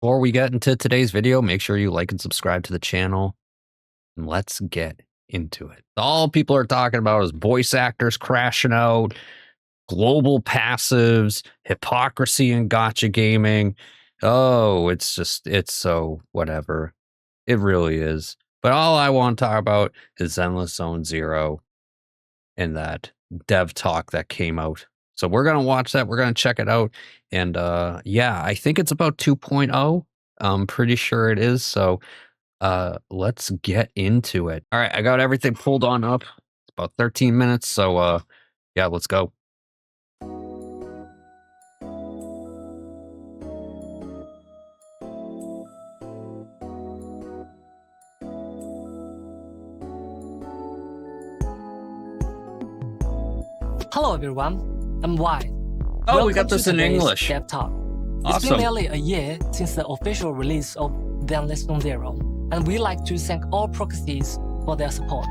Before we get into today's video, make sure you like and subscribe to the channel. And let's get into it. All people are talking about is voice actors crashing out, global passives, hypocrisy in gotcha gaming. Oh, it's so whatever. It really is. But all I want to talk about is Endless Zone Zero and that dev talk that came out. So we're going to watch that. We're going to check it out. And yeah, I think it's about 2.0. I'm pretty sure it is. So let's get into it. All right, I got everything pulled on up. It's about 13 minutes. So yeah, let's go. Hello everyone, I'm Y. Oh, we got this in English. Dev Talk. It's Awesome. been nearly a year since the official release of the Endless Zone Zero, and we like to thank all proxies for their support.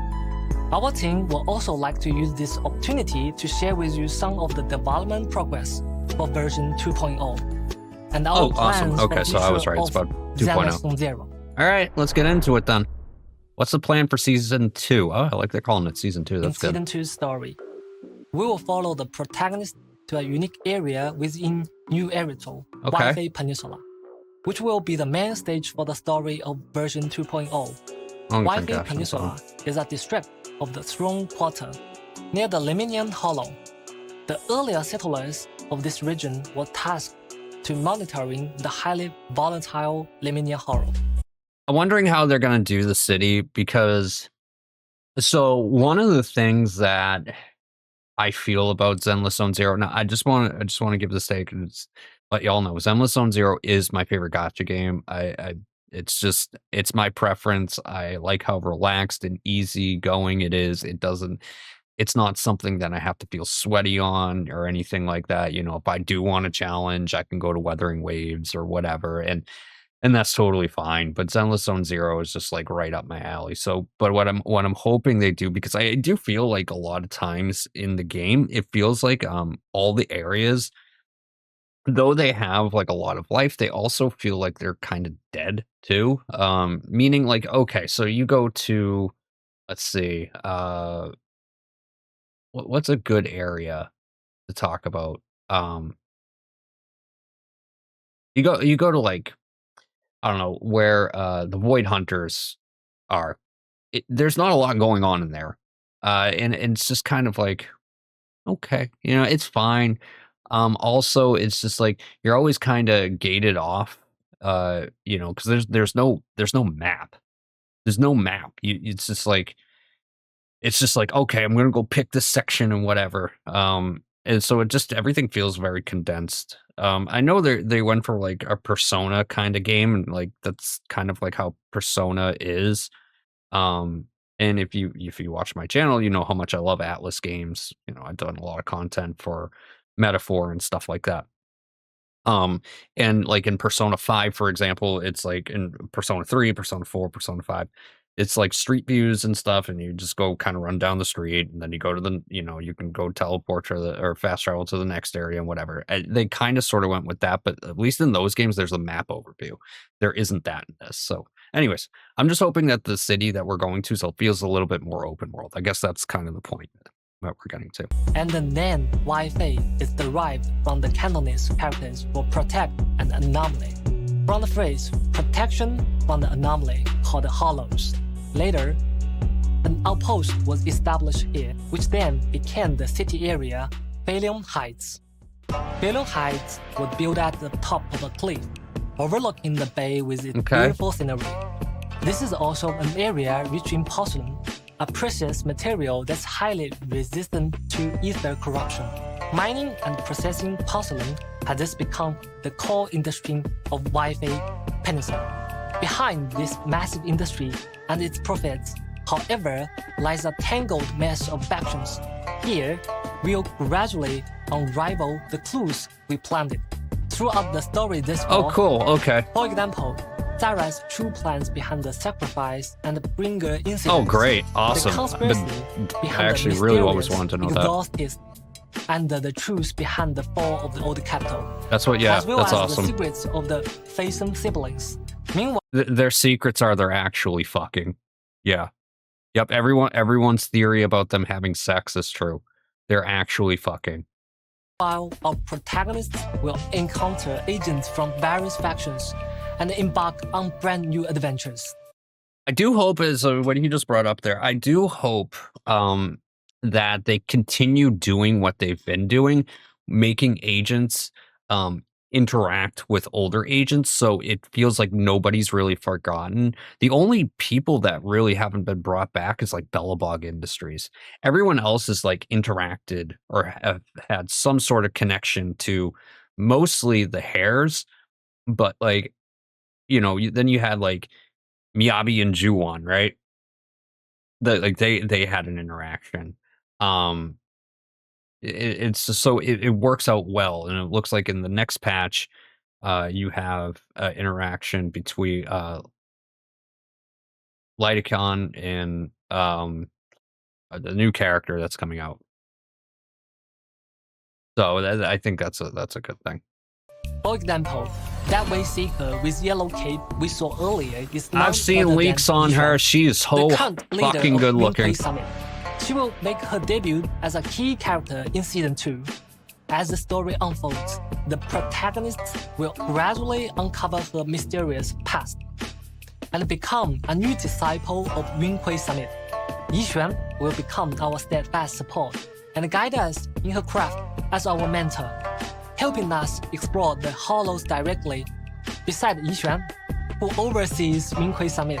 Our team will also like to use this opportunity to share with you some of the development progress for version 2.0 and our plans awesome. Okay, for so I was right. It's about 2.0. Zero. All right, let's get into it then. What's the plan for season 2? Oh, I like they're calling it season 2. That's In good. season 2's story, we will follow the protagonist to a unique area within New Eritol, Okay. Wi-Fi Peninsula, which will be the main stage for the story of version 2.0. Wi-Fi Peninsula is a district of the Throne Quarter, near the Lemnian Hollow. The earlier settlers of this region were tasked to monitoring the highly volatile Lemnian Hollow. I'm wondering how they're going to do the city because, so one of the things that I feel about Endless Zone Zero. Now, I just want to give this take and let y'all know. Endless Zone Zero is my favorite gacha game. It's my preference. I like how relaxed and easy going it is. It's not something that I have to feel sweaty on or anything like that. You know, if I do want a challenge, I can go to Weathering Waves or whatever. And that's totally fine. But Endless Zone Zero is just like right up my alley. So, but what I'm hoping they do, because I do feel like a lot of times in the game, it feels like all the areas, though they have like a lot of life, they also feel like they're kind of dead too. Meaning like, okay, so you go to, let's see, what's a good area to talk about? You go to like, I don't know, where the Void Hunters are. There's not a lot going on in there. And it's just kind of like, okay, you know, it's fine. Also, it's just like you're always kind of gated off, you know, because there's no map. There's no map. It's just like, okay, I'm gonna go pick this section and whatever. And so everything feels very condensed. I know they went for like a Persona kind of game, and like that's kind of like how Persona is. And if you watch my channel, you know how much I love Atlas games. You know, I've done a lot of content for Metaphor and stuff like that. And like in Persona 5, for example, it's like in Persona 3, Persona 4, Persona 5, it's like street views and stuff, and you just go kind of run down the street, and then you go to the, you know, you can go teleport or fast travel to the next area and whatever. They kind of sort of went with that, but at least in those games, there's a map overview. There isn't that in this. So anyways, I'm just hoping that the city that we're going to feels a little bit more open world. I guess that's kind of the point that we're getting to. And the name Wi-Fi is derived from the Cantonese characters for protect and anomaly, from the phrase protection from the anomaly called the hollows. Later, an outpost was established here, which then became the city area Phalion Heights. Phalion Heights was built at the top of a cliff, overlooking the bay with its beautiful scenery. This is also an area rich in porcelain, a precious material that's highly resistant to ether corruption. Mining and processing porcelain has thus become the core industry of Wi-Fi Peninsula. Behind this massive industry and its profits, however, lies a tangled mess of factions. Here, we'll gradually unravel the clues we planted. Throughout the story this far, oh, cool, okay. For example, Zara's true plans behind the sacrifice and the bringer incident. Oh, great, awesome. The conspiracy behind I actually the really always wanted to know that. exorcist and the truth behind the fall of the old capital. That's what, yeah, as well that's as awesome. the secrets of the Faison siblings. Meanwhile, Their secrets are they're actually fucking. Yeah. Yep, everyone's theory about them having sex is true. They're actually fucking. our protagonists will encounter agents from various factions and embark on brand new adventures. I do hope what he just brought up there. I do hope that they continue doing what they've been doing, making agents interact with older agents, so it feels like nobody's really forgotten. The only people that really haven't been brought back is like Bellabog Industries. Everyone else is like interacted or have had some sort of connection to mostly the Hares, but like, you know, then you had like Miyabi and Juwon, right? They had an interaction. It's just so it works out well, and it looks like in the next patch, you have interaction between Lighticon and the new character that's coming out. So I think that's a good thing. For example, that way Seeker with yellow cape we saw earlier is none I've seen other than leaks on Yishuan, her. She is so the current leader fucking of good Yunpei looking. Summit. She will make her debut as a key character in Season 2. As the story unfolds, the protagonists will gradually uncover her mysterious past and become a new disciple of Yunpei Summit. Yishuan will become our steadfast support and guide us in her craft as our mentor, helping us explore the hollows directly. Beside Yishuan, who oversees Yunpei Summit,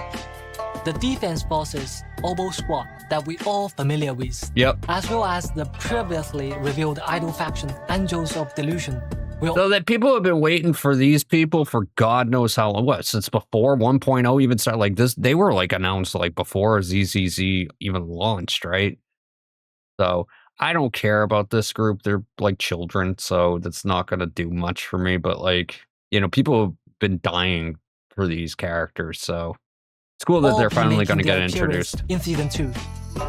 the defense forces Oboe Squad that we all familiar with, as well as the previously revealed idol faction Angels of Delusion. So that people have been waiting for these people for God knows how long. What, since before 1.0 even started? Like this, they were like announced like before ZZZ even launched, right? So I don't care about this group. They're like children, so that's not going to do much for me. But like, you know, people have been dying for these characters, so it's cool that they're finally going to get introduced. In Season 2,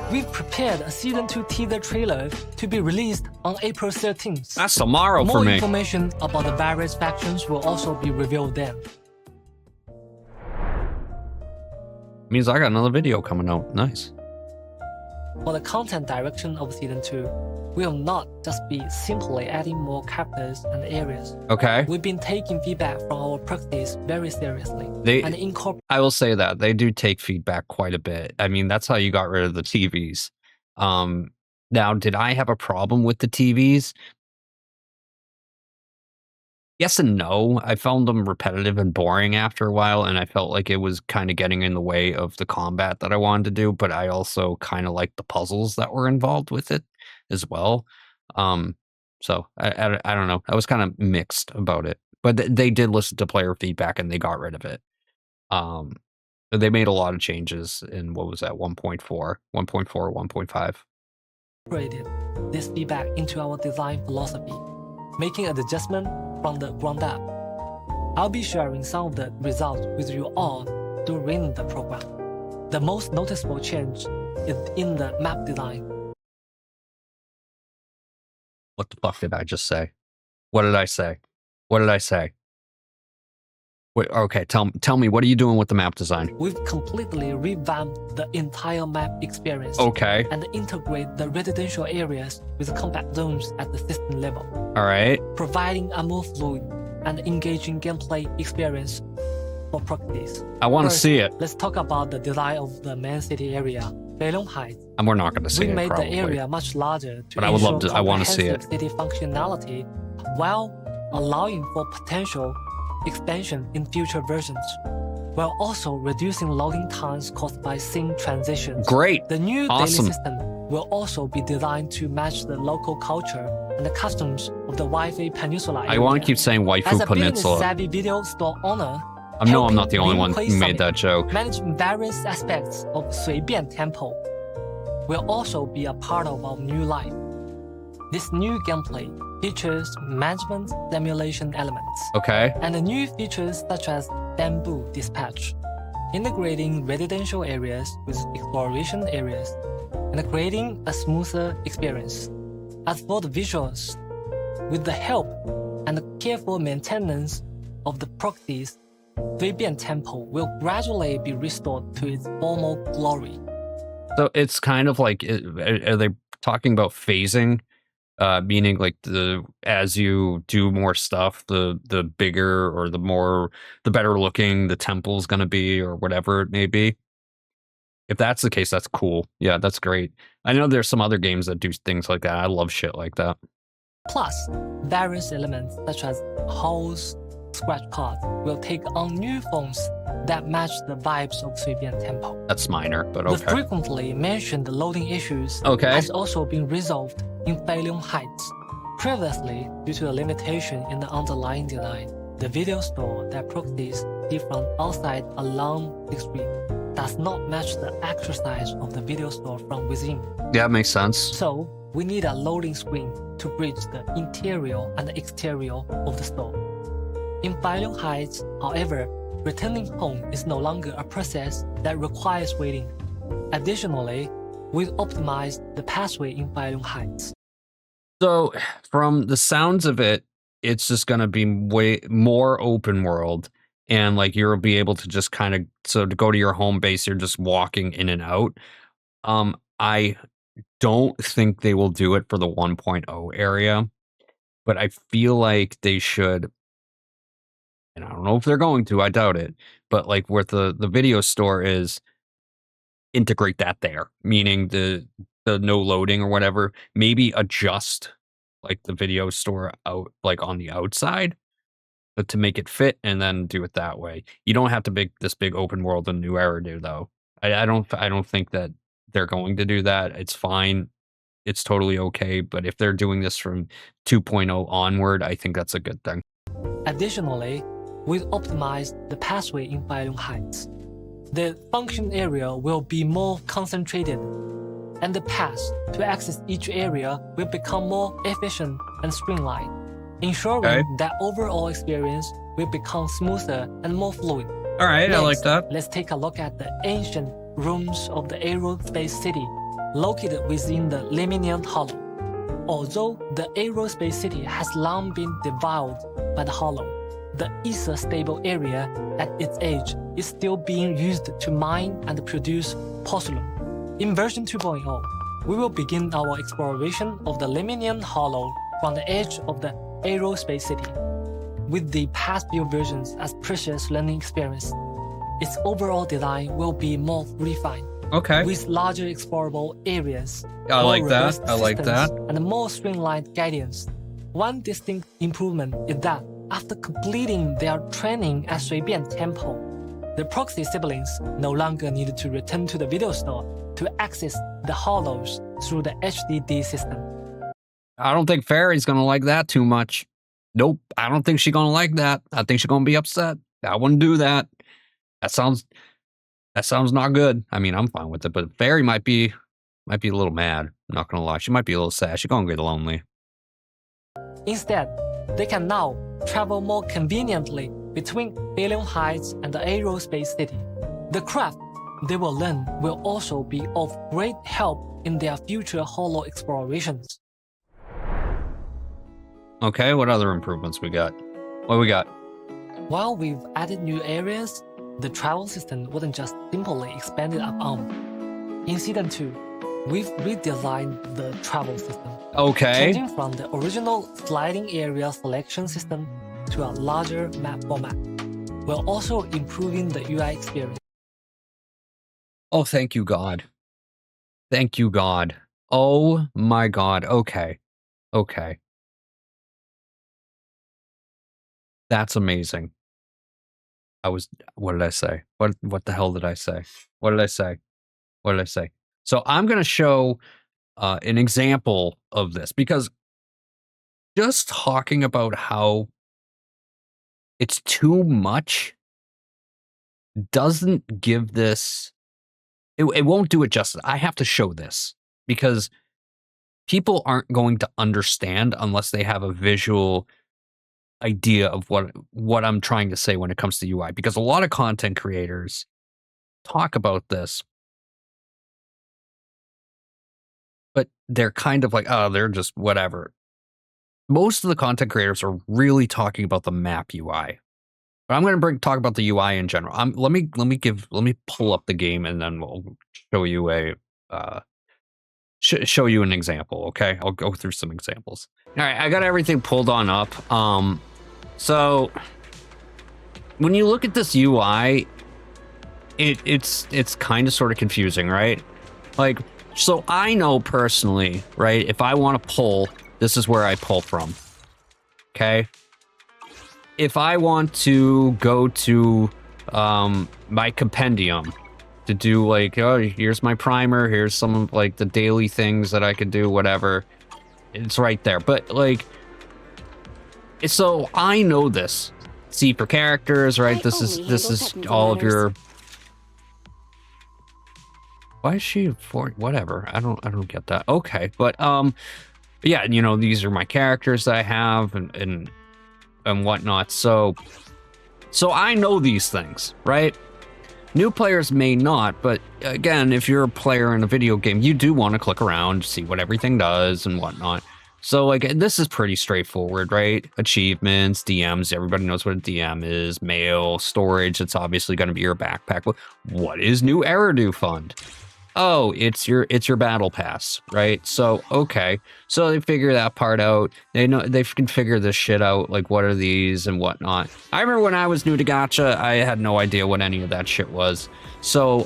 we've prepared a Season 2 teaser trailer to be released on April 13th. That's tomorrow for me. More information about the various factions will also be revealed then. Means I got another video coming out. Nice. For the content direction of Season 2, we will not just be simply adding more characters and areas. Okay. We've been taking feedback from our practice very seriously and incorporating. I will say that they do take feedback quite a bit. I mean, that's how you got rid of the TVs. Now, did I have a problem with the TVs? Yes and no. I found them repetitive and boring after a while, and I felt like it was kind of getting in the way of the combat that I wanted to do, but I also kind of liked the puzzles that were involved with it as well. So I don't know. I was kind of mixed about it, but they did listen to player feedback and they got rid of it. They made a lot of changes in, what was that, 1.4, 1.5. Incorporated this feedback into our design philosophy, making an adjustment from the ground up. I'll be sharing some of the results with you all during the program. The most noticeable change is in the map design. What the fuck did I just say? What did I say? What did I say? Wait, okay, tell me, what are you doing with the map design? We've completely revamped the entire map experience. Okay. And integrate the residential areas with combat zones at the system level. All right. Providing a more fluid and engaging gameplay experience for practice. I want to see it. Let's talk about the design of the main city area, Beilong Heights. And we're not going to see it, We made probably. the area much larger to But I would love ensure to. I want to see it. city functionality while allowing for potential expansion in future versions, while also reducing loading times caused by scene transitions. Great. The new Awesome. daily system will also be designed to match the local culture and the customs of the Wi-Fi Peninsula area. I want to keep saying Waifu Peninsula. As a business-savvy video store owner, I know I'm not the only one helping who made Summit that joke. manage various aspects of 随便 Temple will also be a part of our new life. This new gameplay features management simulation elements. Okay. And the new features such as Bamboo Dispatch, integrating residential areas with exploration areas, and creating a smoother experience. As for the visuals, with the help and the careful maintenance of the properties, 随便 Temple will gradually be restored to its former glory. So it's kind of like, are they talking about phasing? Meaning like as you do more stuff, the bigger or the better looking the temple's gonna be or whatever it may be. If that's the case, that's cool. Yeah, that's great. I know there's some other games that do things like that. I love shit like that. Plus, various elements such as holes, scratch cards will take on new forms that match the vibes of 随便 Temple. That's minor, but The okay. frequently mentioned loading issues Okay. has also been resolved in Feilong Heights. Previously, due to a limitation in the underlying design, the video store that properties see from outside along the street does not match the actual size of the video store from within. Yeah, makes sense. So, we need a loading screen to bridge the interior and the exterior of the store. In Feilong Heights, however, returning home is no longer a process that requires waiting. Additionally, we've optimized the pathway in Feilong Heights. So from the sounds of it, it's just gonna be way more open world, and like you'll be able to just kind of to go to your home base, you're just walking in and out. I don't think they will do it for the 1.0 area, but I feel like they should, and I don't know if they're going to, I doubt it, but like where the video store is, integrate that there, meaning the no loading or whatever, maybe adjust like the video store out like on the outside, but to make it fit and then do it that way. You don't have to make this big open world a new era do though. I don't think that they're going to do that. It's fine. It's totally okay. But if they're doing this from 2.0 onward, I think that's a good thing. Additionally, we've optimized the pathway in Feilong Heights. The function area will be more concentrated, and the path to access each area will become more efficient and streamlined, ensuring that overall experience will become smoother and more fluid. All right, Next, I like that. Let's take a look at the ancient rooms of the aerospace city located within the Lemnian Hollow. Although the aerospace city has long been devoured by the Hollow, the ether stable area at its edge is still being used to mine and produce porcelain. In version 2.0, we will begin our exploration of the Lemnian Hollow from the edge of the aerospace city. With the past few versions as precious learning experience, its overall design will be more refined. Okay. With larger explorable areas, I like more that. robust I like systems, that. and more streamlined guidance. One distinct improvement is that after completing their training at 随便 Temple, the proxy siblings no longer needed to return to the video store to access the hollows through the HDD system. I don't think Fairy's gonna like that too much. Nope, I don't think she's gonna like that. I think she's gonna be upset. I wouldn't do that. That sounds not good. I mean, I'm fine with it, but Fairy might be a little mad. I'm not gonna lie. She might be a little sad. She's gonna get lonely. Instead, they can now travel more conveniently between Feilong Heights and the aerospace city. The craft they will learn will also be of great help in their future hollow explorations. Okay, what other improvements we got? What we got? While we've added new areas, the travel system wasn't just simply expanded upon. In Season 2, we've redesigned the travel system, Okay. changing from the original sliding area selection system to a larger map format, while also improving the UI experience. Oh, thank you, God. Thank you, God. Oh my God. Okay. Okay. That's amazing. What did I say? What the hell did I say? What did I say? What did I say? So I'm going to show an example of this, because just talking about how it's too much doesn't give this, it won't do it justice. I have to show this because people aren't going to understand unless they have a visual idea of what I'm trying to say when it comes to UI, because a lot of content creators talk about this, but they're kind of like, oh, they're just whatever. Most of the content creators are really talking about the map UI. But I'm going to talk about the UI in general. Let me pull up the game and then we'll show you a show you an example. Okay, I'll go through some examples. All right, I got everything pulled on up. So when you look at this UI, it's kind of sort of confusing, right? Like, so I know personally, right? If I want to pull, this is where I pull from. Okay. If I want to go to my compendium to do like, oh, here's my primer, here's some of like the daily things that I could do, whatever. It's right there. But like, so I know this. C for characters, right? This is all of your. Why is she for whatever? I don't get that. Okay, but yeah, you know, these are my characters that I have and whatnot. So I know these things, right? New players may not, but again, if you're a player in a video game, you do want to click around, see what everything does and whatnot. So like, this is pretty straightforward, right? Achievements, DMs, everybody knows what a DM is. Mail, storage, it's obviously going to be your backpack. What is new Eridu Fund? Oh, it's your battle pass, right? So okay, so they figure that part out. They know they can figure this shit out, like what are these and whatnot. I remember when I was new to gacha, I had no idea what any of that shit was. So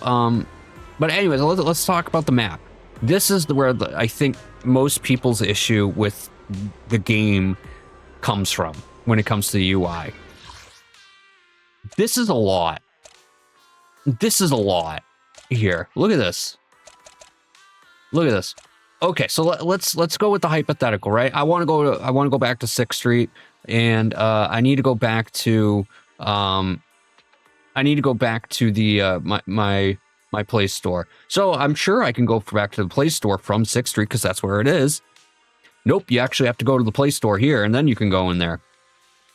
but anyways, let's talk about the map. This is where I think most people's issue with the game comes from when it comes to the UI. This is a lot. This is a lot here. Look at this. Look at this. Okay, so let's go with the hypothetical, right? I want to go back to 6th Street, and I need to go back to the my Play Store. So I'm sure I can go back to the Play Store from 6th Street because that's where it is. Nope, you actually have to go to the Play Store here, and then you can go in there.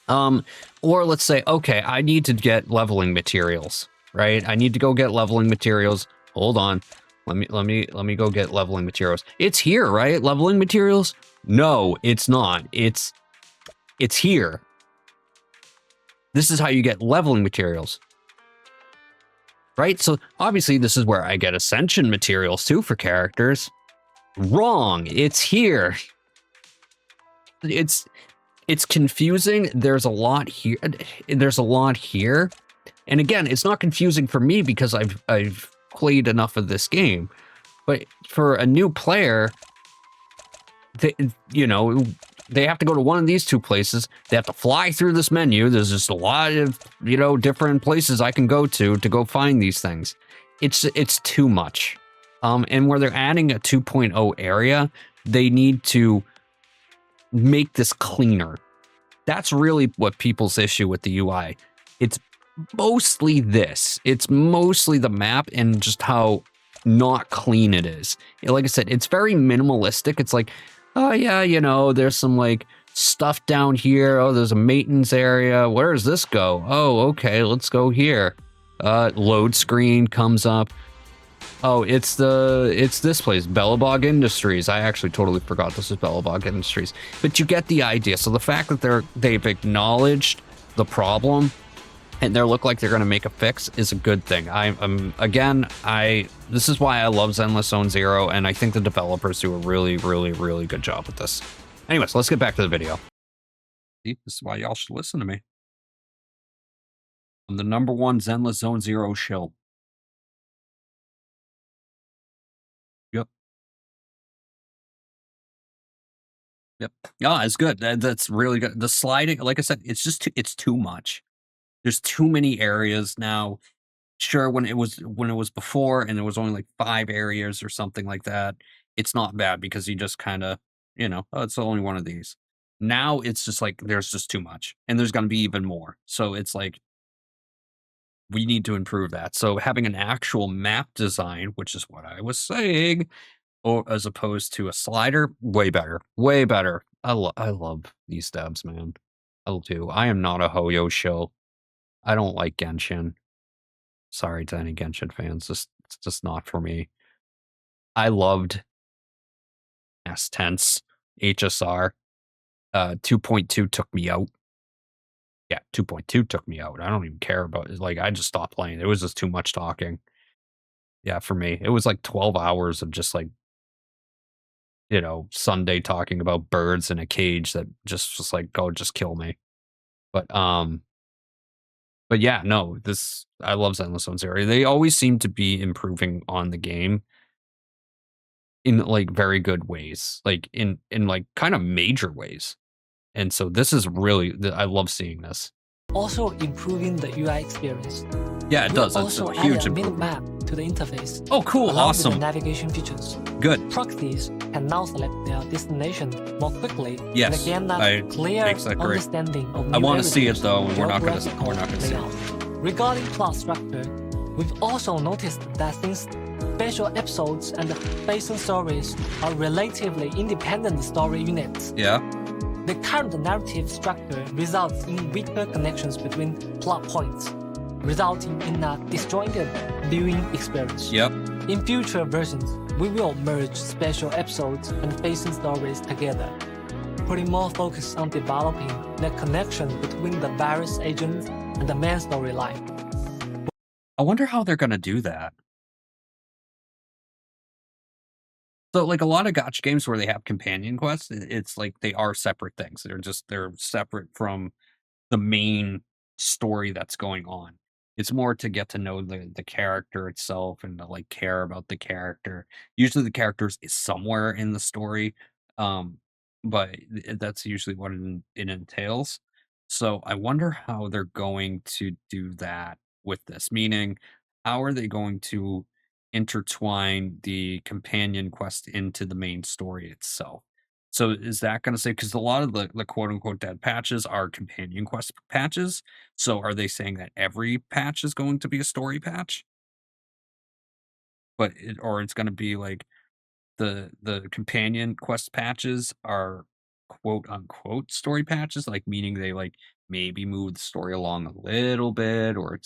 Or let's say, okay, I need to get leveling materials, right? I need to go get leveling materials. Hold on. Let me go get leveling materials. It's here, right? Leveling materials? No, it's not. It's here. This is how you get leveling materials. Right? So obviously this is where I get ascension materials too for characters. Wrong. It's here. It's confusing. There's a lot here. There's a lot here. And again, it's not confusing for me because I've played enough of this game, but for a new player, they have to go to one of these two places. They have to fly through this menu. There's just a lot of different places I can go to go find these things. It's too much. And where they're adding a 2.0 area, they need to make this cleaner. That's really what people's issue with the UI. It's mostly this. It's mostly the map and just how not clean it is. Like I said, it's very minimalistic. It's like, oh yeah, there's some like stuff down here. Oh, there's a maintenance area. Where does this go? Oh, okay, let's go here. Load screen comes up. Oh, it's this place, Bellabog Industries. I actually totally forgot this is Bellabog Industries. But you get the idea. So the fact that they've acknowledged the problem and they look like they're going to make a fix is a good thing. This is why I love Zenless Zone Zero, and I think the developers do a really, really, really good job with this. Anyways, let's get back to the video. See, this is why y'all should listen to me. I'm the #1 Zenless Zone Zero shill. Yep. Yep. Oh, it's good. That's really good. The sliding, like I said, it's too much. There's too many areas now. Sure, when it was before and there was only like 5 areas or something like that, it's not bad because you just kind of, oh, it's only one of these. Now it's just like there's just too much and there's going to be even more. So it's like we need to improve that. So having an actual map design, which is what I was saying, or as opposed to a slider, way better. Way better. I love these devs, man. I do. I am not a Hoyo shill. I don't like Genshin. Sorry to any Genshin fans. It's just not for me. I loved past tense, HSR. 2.2 took me out. Yeah, 2.2 took me out. I don't even care about it. Like, I just stopped playing. It was just too much talking. Yeah, for me. It was like 12 hours of just like, Sunday talking about birds in a cage that just like, go just kill me. But but yeah, no, I love Zenless Zone Zero. They always seem to be improving on the game in like very good ways, like in like kind of major ways. And so this is really, I love seeing this. Also improving the UI experience. Yeah, it We does. It's also a added huge a minute improvement. map to the interface. Oh, cool. Along with the Awesome. navigation features. Good. Proxies can now select their destination more quickly Yes, and gain I- a clear makes that great. understanding of I new wanna see it, variables, though, and we're not gonna see geographical it. layout. Regarding plot structure, we've also noticed that since special episodes and basin stories are relatively independent story units, Yeah. the current narrative structure results in weaker connections between plot points, resulting in a disjointed viewing experience. Yep. In future versions, we will merge special episodes and basin stories together, putting more focus on developing the connection between the various agents and the main storyline. I wonder how they're gonna do that. So, like, a lot of gotcha games where they have companion quests, it's like they are separate things. They're separate from the main story that's going on. It's more to get to know the character itself and to, like, care about the character. Usually the characters is somewhere in the story, um, but that's usually what it entails. So, I wonder how they're going to do that with this, meaning, how are they going to intertwine the companion quest into the main story itself? So is that gonna say, because a lot of the quote unquote dead patches are companion quest patches. So are they saying that every patch is going to be a story patch? Or it's gonna be like the companion quest patches are quote unquote story patches, like meaning they like maybe move the story along a little bit, or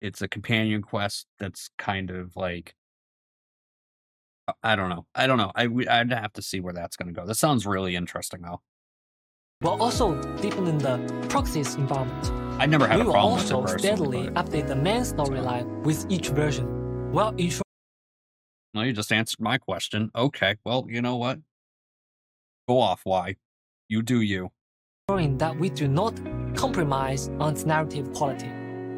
it's a companion quest that's kind of like, I don't know. I don't know. I'd have to see where that's gonna go. That sounds really interesting though. We're also deepening the proxies environment. I never had We a will problem with it also personally. steadily But, update the main storyline with each version, while ensuring no, you just answered my question. Okay, well, you know what? Go off. Why? You do you. that we do not compromise on its narrative quality.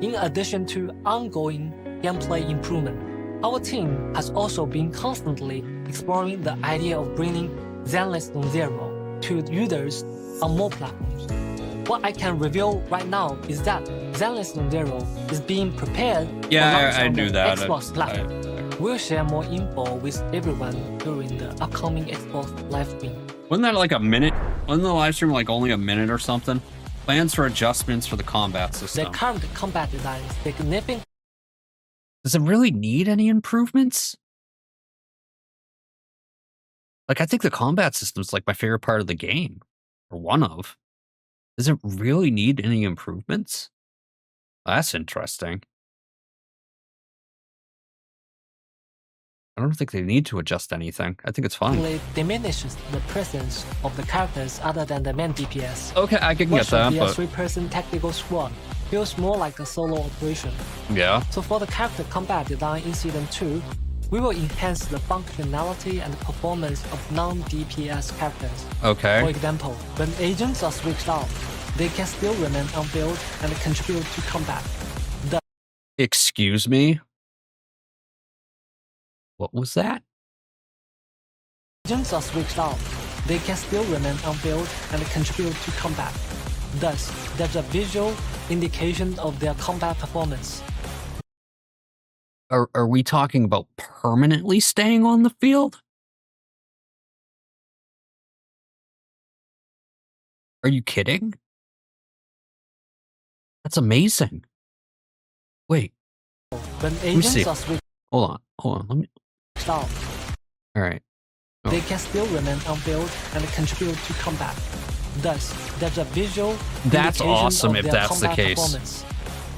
In addition to ongoing gameplay improvement, our team has also been constantly exploring the idea of bringing Zenless Zone Zero to users on more platforms. What I can reveal right now is that Zenless Zone Zero is being prepared for launch Yeah, I on knew the that. Xbox platform. We'll share more info with everyone during the upcoming Xbox live stream. Wasn't that like a minute? Wasn't the live stream like only a minute or something? Plans for adjustments for the combat The system. current combat design is significant. Does it really need any improvements? Like, I think the combat system is like my favorite part of the game, or one of. Does it really need any improvements? That's interesting. I don't think they need to adjust anything. I think it's fine. Diminishes the presence of the characters other than the main DPS. Okay, I can What get should that, be a but 3-person tactical squad feels more like a solo operation. yeah. So for the character combat design in Season 2, we will enhance the functionality and performance of non-DPS characters. For Okay. example, when agents are switched out, they can still remain on field and contribute to combat. Excuse me? What was that? Agents are switched out, they can still remain on field and contribute to combat. Thus, there's a visual indication of their combat performance. Are we talking about permanently staying on the field? Are you kidding? That's amazing. Wait, When see. agents are switched hold on. Let me. out, All right. Oh. they can still remain on field and contribute to combat. Thus, there's a visual That's indication awesome of if their that's the combat case. performance.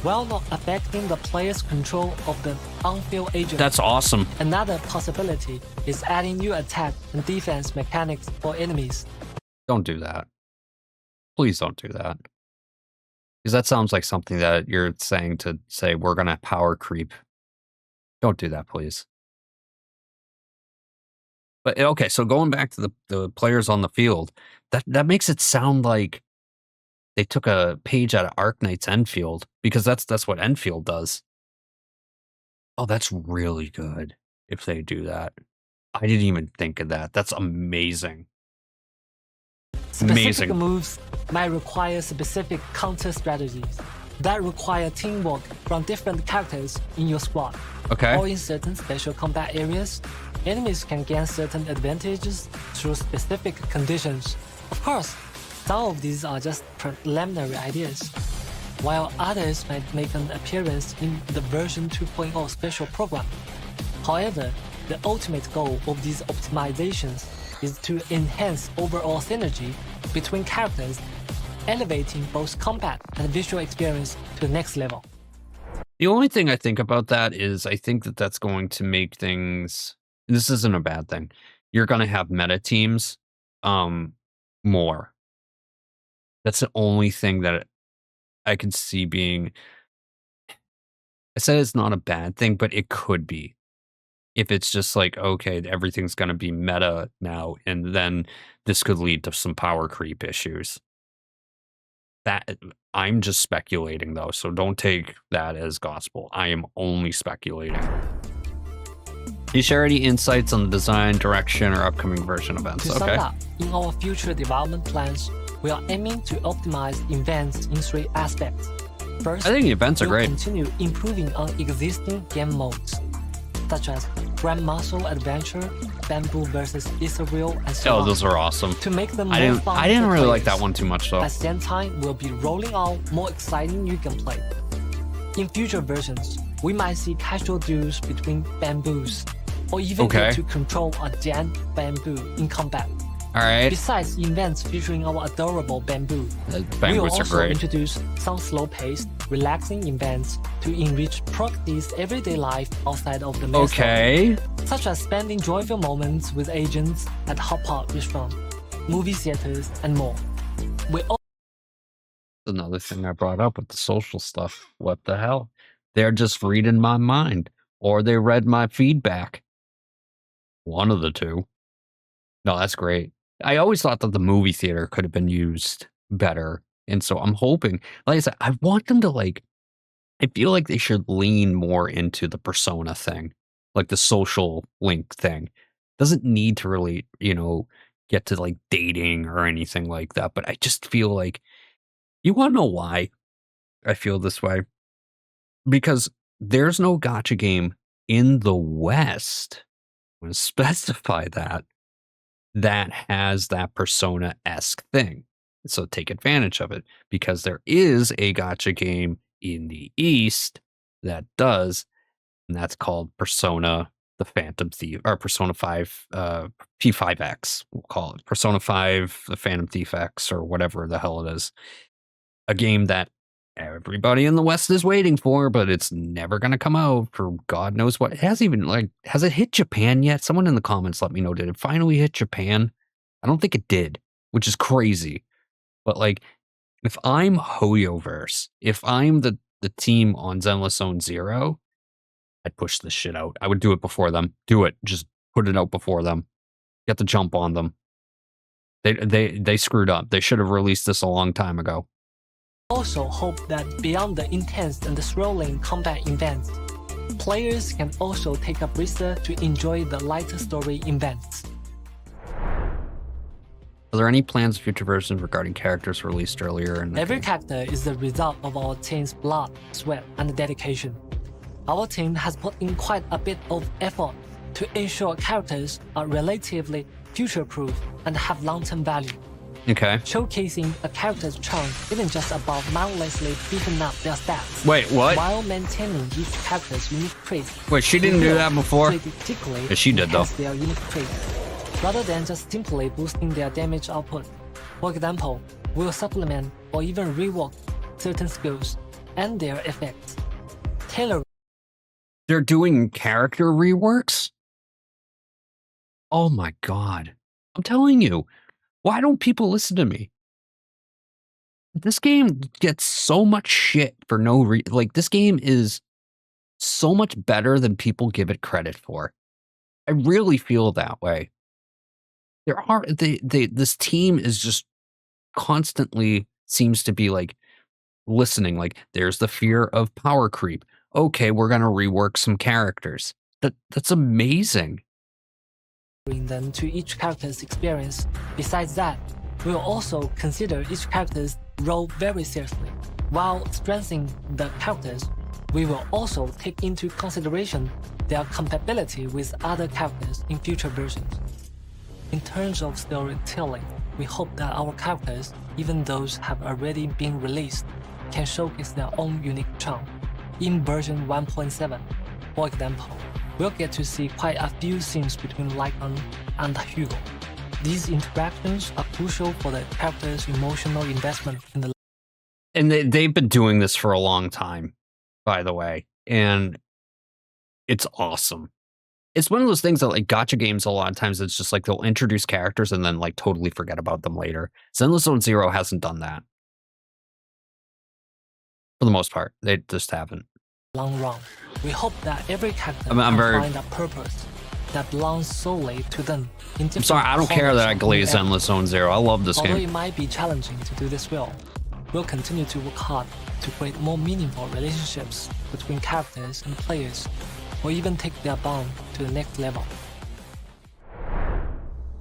while not affecting the player's control of the on-field agent. That's awesome. Another possibility is adding new attack and defense mechanics for enemies. Don't do that. Please don't do that. Because that sounds like something that you're saying to say, we're going to power creep. Don't do that, please. But okay, so going back to the players on the field, that makes it sound like they took a page out of Arknight's Enfield, because that's what Enfield does. Oh, that's really good if they do that. I didn't even think of that. That's amazing. Specific moves might require specific counter strategies that require teamwork from different characters in your squad. Okay. Or in certain special combat areas, enemies can gain certain advantages through specific conditions. Of course, some of these are just preliminary ideas, while others might make an appearance in the version 2.0 special program. However, the ultimate goal of these optimizations is to enhance overall synergy between characters, elevating both combat and visual experience to the next level. The only thing I think about that is I think that that's going to make things... This isn't a bad thing. You're going to have meta teams more. That's the only thing that I can see being... I said it's not a bad thing, but it could be. If it's just like, okay, everything's going to be meta now, and then this could lead to some power creep issues. That I'm just speculating, though, so don't take that as gospel. I am only speculating. Do you share any insights on the design, direction, or upcoming version events? To sum up, in our future development plans, we are aiming to optimize events in 3 aspects. First, I think the events are great. Continue improving on existing game modes, such as Grand Muscle Adventure, Bamboo vs. Ethereal, and so on. Oh, those are awesome. To make them more fun I didn't for really like players. that one too much, though. At the same time, we'll be rolling out more exciting new gameplay. In future versions, we might see casual duels between bamboos, or even get to control a giant bamboo in combat. All right. Besides events featuring our adorable bamboo, Bamboos we will are also great. introduce some slow-paced, relaxing events to enrich Proxy's everyday life outside of the main story, such as spending joyful moments with agents at hot pot restaurant, movie theaters, and more. We Another thing I brought up with the social stuff. What the hell? They're just reading my mind, or they read my feedback. One of the two. No, that's great. I always thought that the movie theater could have been used better. And so I'm hoping, like I said, I want them to I feel like they should lean more into the persona thing, like the social link thing. Doesn't need to really, get to dating or anything like that. But I just feel like, you want to know why I feel this way? Because there's no gacha game in the West, I'm going to specify that has that persona-esque thing. So take advantage of it, because there is a gacha game in the East that does, and that's called Persona the Phantom Thief, or Persona 5 P5X, we'll call it. Persona 5 the Phantom Thief X, or whatever the hell it is. A game that everybody in the West is waiting for, but it's never going to come out for God knows what. It hasn't even, has it hit Japan yet? Someone in the comments let me know, did it finally hit Japan? I don't think it did, which is crazy. But if I'm Hoyoverse, if I'm the team on Zenless Zone Zero, I'd push this shit out. I would do it before them. Do it. Just put it out before them. Get the jump on them. They screwed up. They should have released this a long time ago. Also hope that beyond the intense and thrilling combat events, players can also take a breather to enjoy the lighter story events. Are there any plans for future versions regarding characters released earlier? Every character is the result of our team's blood, sweat, and dedication. Our team has put in quite a bit of effort to ensure characters are relatively future-proof and have long-term value. Okay. Showcasing a character's charm isn't just about mindlessly beefing up their stats. Wait, what? While maintaining each character's unique traits. Wait, she didn't do that before? Yeah, she did though. Their unique traits, rather than just simply boosting their damage output. For example, we'll supplement or even rework certain skills and their effects. Taylor They're doing character reworks? Oh my god. I'm telling you, why don't people listen to me? This game gets so much shit for no reason. Like, this game is so much better than people give it credit for. I really feel that way. There are this team is just constantly seems to be like listening, like there's the fear of power creep. Okay, we're gonna rework some characters. That's amazing. bring them to each character's experience. Besides that, we will also consider each character's role very seriously. While strengthening the characters, we will also take into consideration their compatibility with other characters in future versions. In terms of storytelling, we hope that our characters, even those have already been released, can showcase their own unique charm. In version 1.7, for example, we'll get to see quite a few scenes between Lycan and Hugo. These interactions are crucial for the character's emotional investment in the. And they've been doing this for a long time, by the way, and it's awesome. It's one of those things that, like, gacha games, a lot of times, it's just like they'll introduce characters and then, like, totally forget about them later. Zenless Zone Zero hasn't done that. For the most part, they just haven't. Long run, we hope that every character I'm can very- find a purpose that belongs solely to them. I'm sorry, I don't care that I glaze Zenless Zone Zero. I love this Although game. it might be challenging to do this well, we'll continue to work hard to create more meaningful relationships between characters and players, or even take their bond to the next level.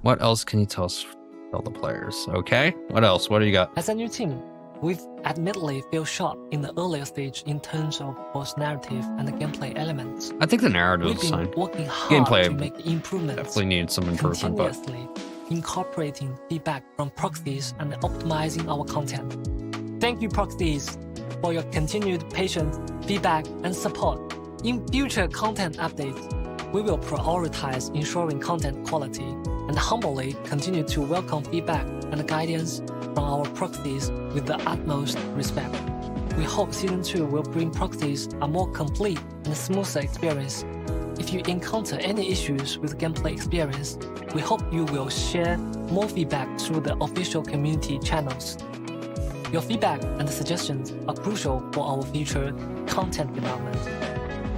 What else can you tell the players? Okay, what else? What do you got? As a new team, we've admittedly fell short in the earlier stage in terms of both narrative and the gameplay elements. I think the narrative We've is been fine. working hard Gameplay to make improvements, Definitely needs some improvement, but continuously incorporating feedback from proxies and optimizing our content. Thank you, proxies, for your continued patience, feedback, and support. In future content updates, we will prioritize ensuring content quality and humbly continue to welcome feedback and guidance from our proxies with the utmost respect. We hope Season 2 will bring proxies a more complete and smoother experience. If you encounter any issues with gameplay experience, we hope you will share more feedback through the official community channels. Your feedback and suggestions are crucial for our future content development.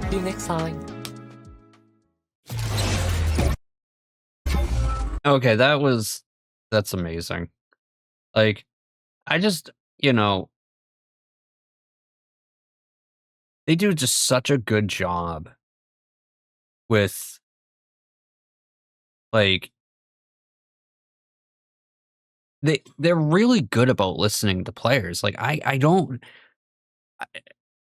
See you next time. okay, that's amazing. Like, I just, they do just such a good job with, like, they're really good about listening to players. Like, I don't,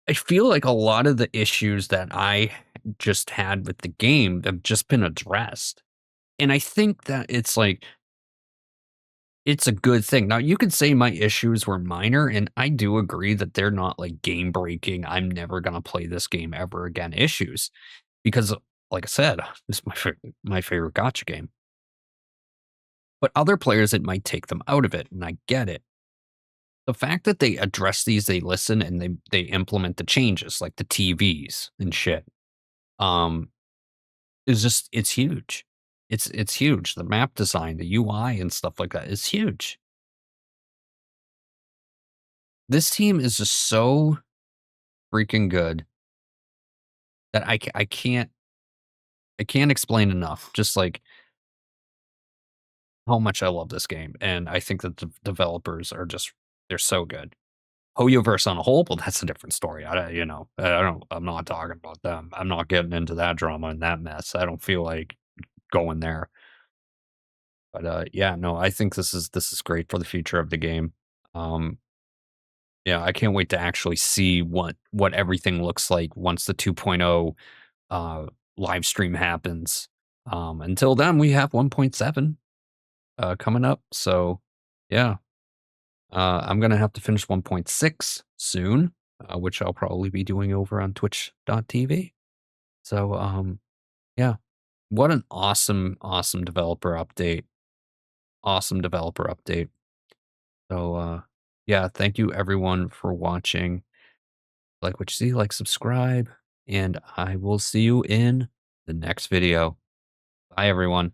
I feel like a lot of the issues that I just had with the game have just been addressed. And I think that it's like, it's a good thing. Now, you could say my issues were minor, and I do agree that they're not like game breaking. I'm never going to play this game ever again issues because, like I said, this is my favorite gacha game. But other players, it might take them out of it, and I get it. The fact that they address these, they listen, and they implement the changes, like the TVs and shit, is just, it's huge. It's huge. The map design, the UI and stuff like that is huge. This team is just so freaking good that I can't explain enough. Just like how much I love this game, and I think that the developers are just, they're so good. Hoyoverse on a whole, well, that's a different story. I'm not talking about them. I'm not getting into that drama and that mess. I don't feel like going there. But yeah, no, I think this is great for the future of the game. Yeah, I can't wait to actually see what everything looks like once the 2.0 live stream happens. Until then, we have 1.7 coming up. So yeah, I'm gonna have to finish 1.6 soon, which I'll probably be doing over on Twitch.tv. So yeah, what an awesome developer update. Awesome developer update. So yeah, thank you everyone for watching. Like what you see, like, subscribe, and I will see you in the next video. Bye, everyone.